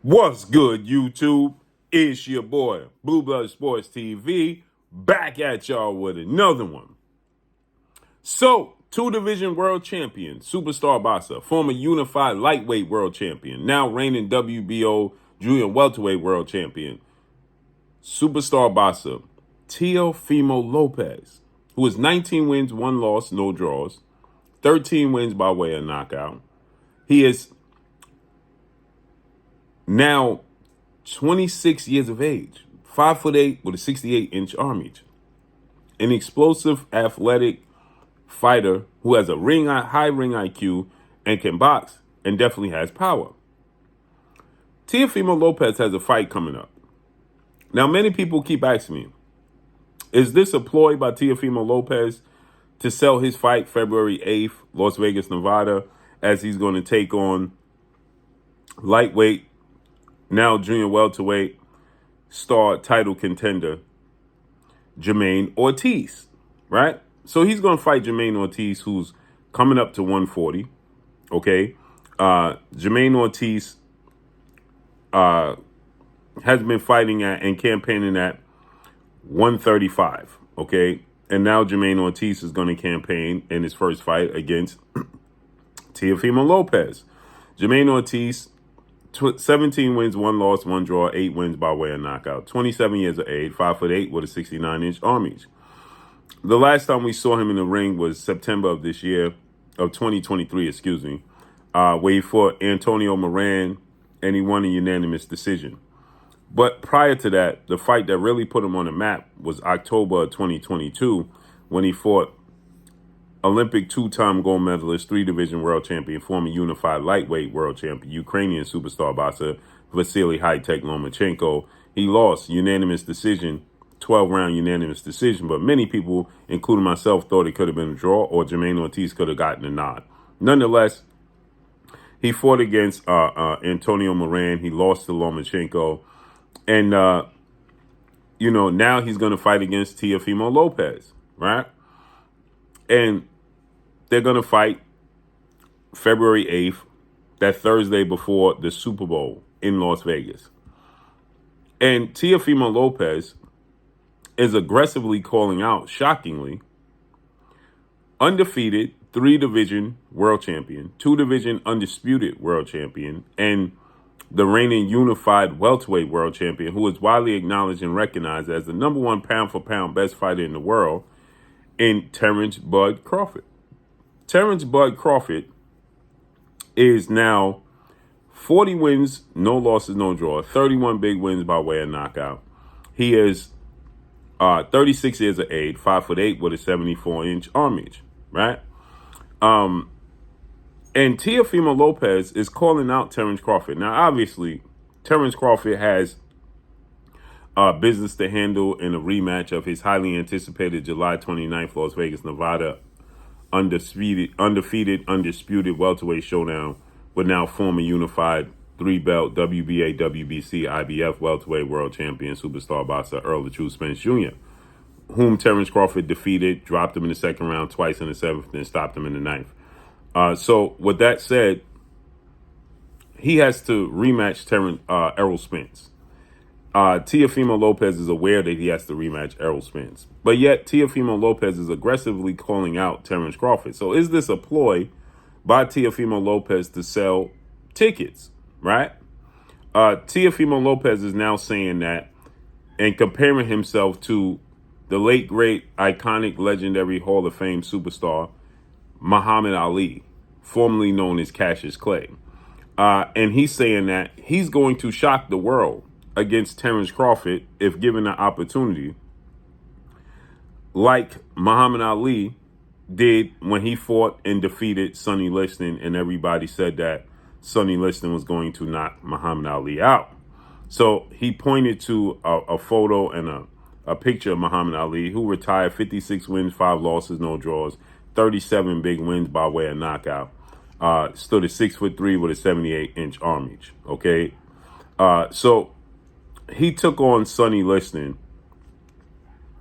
What's good, YouTube? It's your boy, Blue Blood Sports TV, back at y'all with another one. So, two-division world champion, Superstar Boxer, former unified lightweight world champion, now reigning WBO junior welterweight world champion, Superstar Boxer, Teofimo Lopez, who is 19 wins, 1 loss, no draws, 13 wins by way of knockout. He is now 26 years of age, 5'8" with a 68-inch arm reach. An explosive, athletic fighter who has a high ring IQ and can box and definitely has power. Teofimo Lopez has a fight coming up. Now, many people keep asking me, is this a ploy by Teofimo Lopez to sell his fight February 8th, Las Vegas, Nevada, as he's going to take on lightweight, now junior welterweight, star title contender, Jermaine Ortiz, right? So he's going to fight Jermaine Ortiz, who's coming up to 140, okay? Jermaine Ortiz has been fighting at and campaigning at 135, okay? And now Jermaine Ortiz is going to campaign in his first fight against Teofimo Lopez. Jermaine Ortiz, 17 wins, 1 loss, 1 draw, 8 wins by way of knockout. 27 years of age, 5'8" with a 69-inch arm reach. The last time we saw him in the ring was September of this year, of 2023, where he fought Antonio Moran, and he won a unanimous decision. But prior to that, the fight that really put him on the map was October of 2022, when he fought Olympic 2-time gold medalist, 3-division world champion, former unified lightweight world champion, Ukrainian superstar boxer Vasily High-Tech Lomachenko. He lost unanimous decision, 12-round unanimous decision, but many people, including myself, thought it could have been a draw or Jermaine Ortiz could have gotten a nod. Nonetheless, he fought against Antonio Moran. He lost to Lomachenko. And, now he's going to fight against Teofimo Lopez, right? And they're going to fight February 8th, that Thursday before the Super Bowl in Las Vegas. And Teofimo Lopez is aggressively calling out, shockingly, undefeated 3-division world champion, 2-division undisputed world champion, and the reigning unified welterweight world champion, who is widely acknowledged and recognized as the number 1 pound-for-pound best fighter in the world, in Terence Bud Crawford. Terence Bud Crawford is now 40 wins, no losses, no draw, 31 big wins by way of knockout. He is 36 years of age, 5'8" with a 74-inch arm reach, right? And Teofimo Lopez is calling out Terence Crawford. Now, obviously, Terence Crawford has business to handle in a rematch of his highly anticipated July 29th, Las Vegas, Nevada, undefeated, undisputed welterweight showdown with now former unified 3-belt WBA, WBC, IBF welterweight world champion, superstar boxer Earl the True Spence Jr., whom Terence Crawford defeated, dropped him in the second round twice in the 7th, and stopped him in the 9th. So with that said, he has to rematch Errol Spence. Teofimo Lopez is aware that he has to rematch Errol Spence. But yet Teofimo Lopez is aggressively calling out Terence Crawford. So is this a ploy by Teofimo Lopez to sell tickets, right? Teofimo Lopez is now saying that and comparing himself to the late, great, iconic, legendary Hall of Fame superstar, Muhammad Ali, formerly known as Cassius Clay. And he's saying that he's going to shock the world against Terence Crawford if given the opportunity, like Muhammad Ali did when he fought and defeated Sonny Liston, and everybody said that Sonny Liston was going to knock Muhammad Ali out. So he pointed to a photo and a picture of Muhammad Ali, who retired 56 wins, 5 losses, no draws, 37 big wins by way of knockout. Stood at 6'3" with a 78-inch arm reach. Okay, so he took on Sonny Liston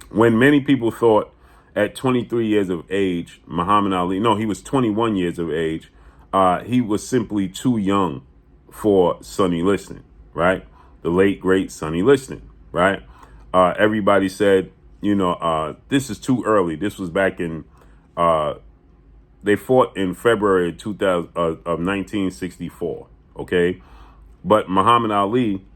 when many people thought at 23 years of age, Muhammad Ali, no, he was 21 years of age. He was simply too young for Sonny Liston, right? The late, great Sonny Liston, right? Everybody said, this is too early. This was back in, they fought in February of 1964, okay? But Muhammad Ali,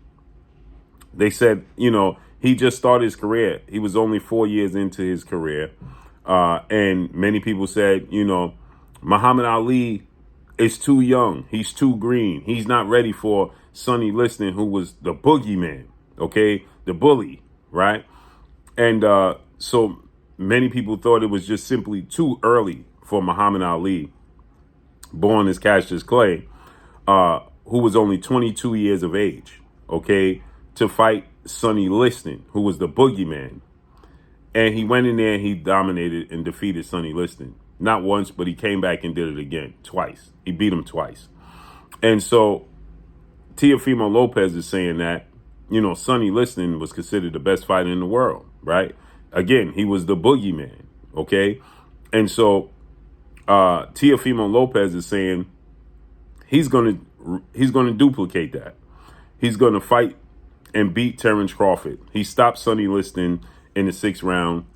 they said, he just started his career. He was only 4 years into his career. And many people said, Muhammad Ali is too young. He's too green. He's not ready for Sonny Liston, who was the boogeyman, okay? The bully, right? And so many people thought it was just simply too early for Muhammad Ali, born as Cassius Clay, who was only 22 years of age, okay, to fight Sonny Liston, who was the boogeyman. And he went in there and he dominated and defeated Sonny Liston. Not once, but he came back and did it again, twice. He beat him twice. And so Teofimo Lopez is saying that, Sonny Liston was considered the best fighter in the world, right? Again, he was the boogeyman, okay? And so Teofimo Lopez is saying he's gonna duplicate that. He's gonna fight and beat Terence Crawford. He stopped Sonny Liston in the 6th round.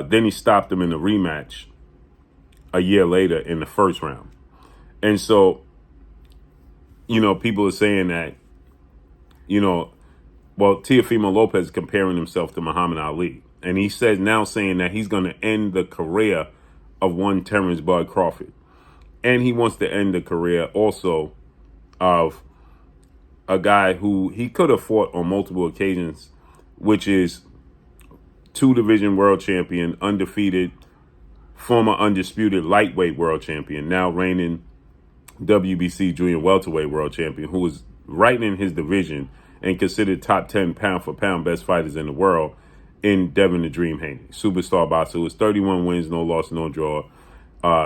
Then he stopped him in the rematch a year later in the 1st round. And so, people are saying that, Teofimo Lopez is comparing himself to Muhammad Ali. And he says now saying that he's going to end the career of one Terence Bud Crawford. And he wants to end the career also of a guy who he could have fought on multiple occasions, which is 2-division world champion, undefeated, former undisputed lightweight world champion, now reigning WBC junior welterweight world champion, who was right in his division and considered top 10 pound for pound best fighters in the world, in Devin the Dream Haney. Superstar boxer was 31 wins, no loss, no draw,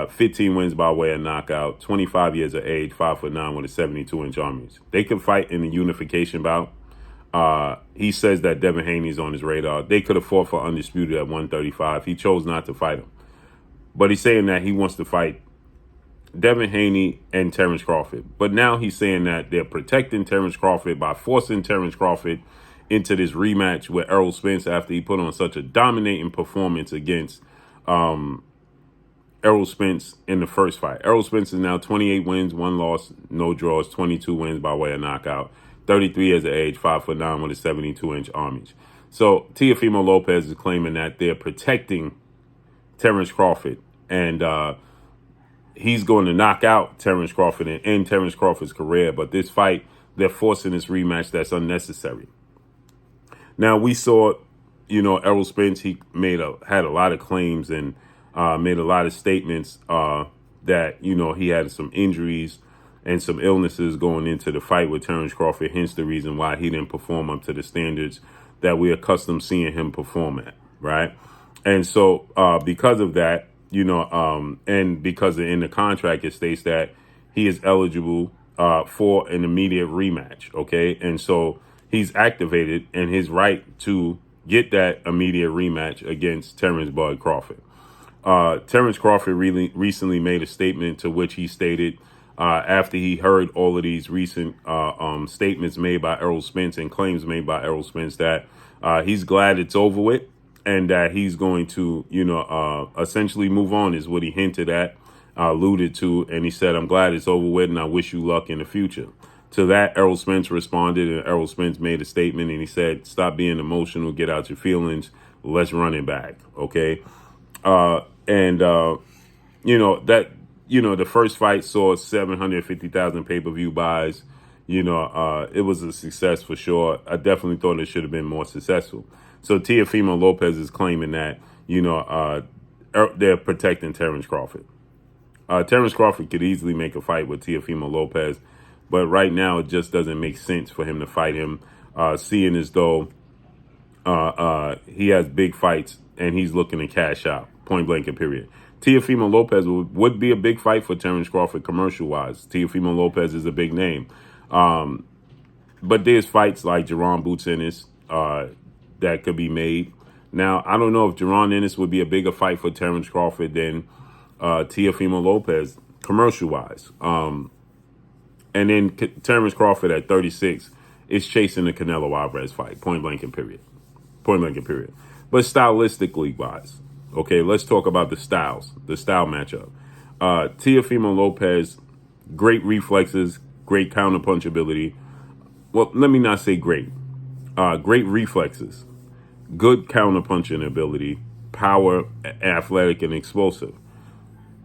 15 wins by way of knockout, 25 years of age, 5'9" with a 72-inch arm reach. They could fight in the unification bout. He says that Devin Haney's on his radar. They could have fought for undisputed at 135. He chose not to fight him. But he's saying that he wants to fight Devin Haney and Terence Crawford. But now he's saying that they're protecting Terence Crawford by forcing Terence Crawford into this rematch with Errol Spence after he put on such a dominating performance against Errol Spence in the first fight. Errol Spence is now 28 wins, 1 loss, no draws, 22 wins by way of knockout, 33 years of age, 5'9" with a 72-inch arm reach. So Teofimo Lopez is claiming that they're protecting Terence Crawford, and he's going to knock out Terence Crawford and end Terence Crawford's career. But this fight, they're forcing this rematch that's unnecessary. Now, we saw, Errol Spence, he had a lot of claims and made a lot of statements that, he had some injuries and some illnesses going into the fight with Terence Crawford, hence the reason why he didn't perform up to the standards that we're accustomed seeing him perform at, right? And so because of that, and because in the contract it states that he is eligible for an immediate rematch, okay? And so he's activated in his right to get that immediate rematch against Terence Bud Crawford. Terence Crawford really recently made a statement to which he stated after he heard all of these recent statements made by Errol Spence and claims made by Errol Spence that he's glad it's over with and that he's going to, essentially move on is what he hinted at, alluded to. And he said, I'm glad it's over with and I wish you luck in the future. To that, Errol Spence responded, and Errol Spence made a statement and he said, stop being emotional, get out your feelings, let's run it back, okay? The first fight saw 750,000 pay-per-view buys. It was a success for sure. I definitely thought it should have been more successful. So Teofimo Lopez is claiming that, they're protecting Terence Crawford. Terence Crawford could easily make a fight with Teofimo Lopez, but right now it just doesn't make sense for him to fight him, seeing as though he has big fights and he's looking to cash out, point blank and period. Teofimo Lopez would be a big fight for Terence Crawford commercial-wise. Teofimo Lopez is a big name. But there's fights like Jerron Boots Ennis that could be made. Now, I don't know if Jerron Ennis would be a bigger fight for Terence Crawford than Teofimo Lopez commercial-wise. And then Terence Crawford at 36 is chasing the Canelo Alvarez fight, point blank and period. Point blank and period. But stylistically wise, okay, let's talk about the style matchup. Teofimo Lopez, great reflexes, great counterpunch ability. Well, let me not say great. Great reflexes, good counterpunching ability, power, athletic, and explosive.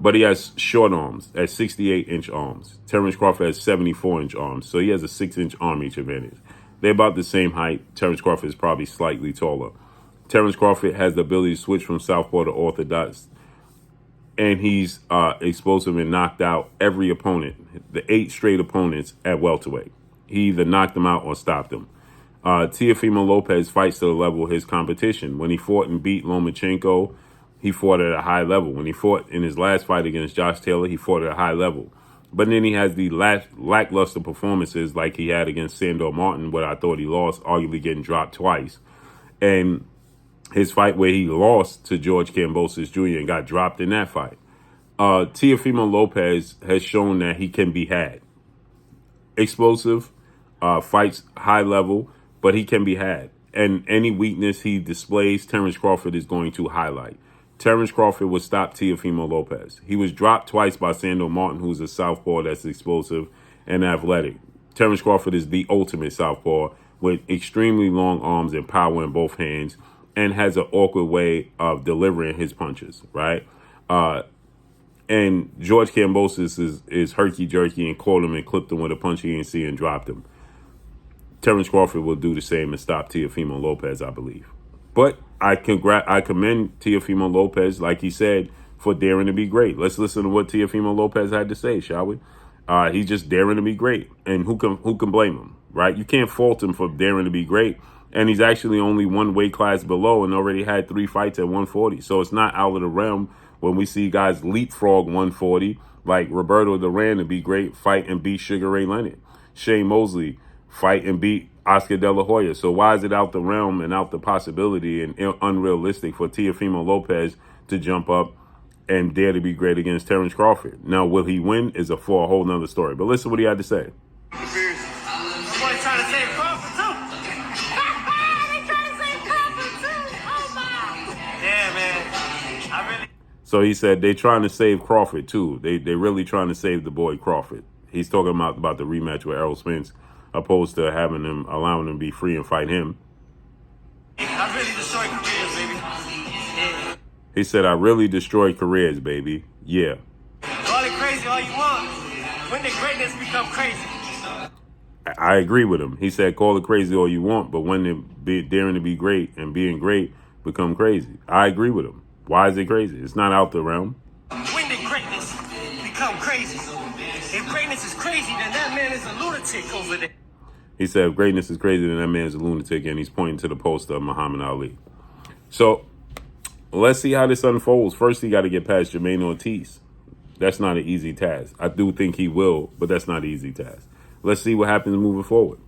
But he has short arms at 68-inch arms. Terence Crawford has 74-inch arms, so he has a 6-inch arm each advantage. They're about the same height. Terence Crawford is probably slightly taller. Terence Crawford has the ability to switch from southpaw to orthodox, and he's explosive and knocked out every opponent, the 8 straight opponents at welterweight. He either knocked them out or stopped them. Teofimo Lopez fights to the level of his competition. When he fought and beat Lomachenko, he fought at a high level. When he fought in his last fight against Josh Taylor, he fought at a high level. But then he has the lackluster performances like he had against Sandor Martin, where I thought he lost, arguably getting dropped twice. And his fight where he lost to George Kambosos Jr. and got dropped in that fight. Teofimo Lopez has shown that he can be had. Explosive, fights high level, but he can be had. And any weakness he displays, Terence Crawford is going to highlight. Terence Crawford would stop Teofimo Lopez. He was dropped twice by Sandor Martin, who's a southpaw that's explosive and athletic. Terence Crawford is the ultimate southpaw with extremely long arms and power in both hands, and has an awkward way of delivering his punches, right? And George Kambosos is herky-jerky and caught him and clipped him with a punch he didn't see and dropped him. Terence Crawford will do the same and stop Teofimo Lopez, I believe. But I commend Teofimo Lopez, like he said, for daring to be great. Let's listen to what Teofimo Lopez had to say, shall we? He's just daring to be great. And who can blame him, right? You can't fault him for daring to be great. And he's actually only one weight class below and already had 3 fights at 140. So it's not out of the realm when we see guys leapfrog 140, like Roberto Duran to be great, fight and beat Sugar Ray Leonard. Shane Mosley, fight and beat Oscar De La Hoya. So why is it out the realm and out the possibility and unrealistic for Teofimo Lopez to jump up and dare to be great against Terence Crawford? Now, will he win is for a whole nother story. But listen what he had to say. Somebody trying to save Crawford, too. They trying to save Crawford, too. Oh, my. Yeah, man. I really... So he said they trying to save Crawford, too. They really trying to save the boy Crawford. He's talking about the rematch with Errol Spence, opposed to allowing him to be free and fight him. I really destroyed careers, baby. Yeah. He said, I really destroyed careers, baby. Yeah. Call it crazy all you want. When the greatness become crazy. I agree with him. He said, call it crazy all you want, but when daring to be great and being great become crazy. I agree with him. Why is it crazy? It's not out the realm. When the greatness become crazy. If greatness is crazy, then that man is a lunatic over there. He said, if greatness is crazy, then that man is a lunatic, and he's pointing to the poster of Muhammad Ali. So let's see how this unfolds. First, he got to get past Jermaine Ortiz. That's not an easy task. I do think he will, but that's not an easy task. Let's see what happens moving forward.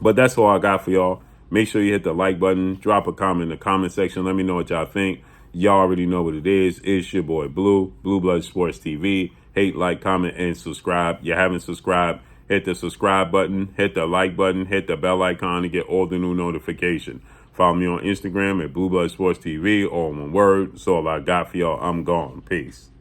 But that's all I got for y'all. Make sure you hit the like button. Drop a comment in the comment section. Let me know what y'all think. Y'all already know what it is. It's your boy Blue Blood Sports TV. Hate, like, comment, and subscribe. You haven't subscribed, hit the subscribe button, hit the like button, hit the bell icon to get all the new notifications. Follow me on Instagram at Blue Blood Sports TV, all one word. That's all I got for y'all. I'm gone. Peace.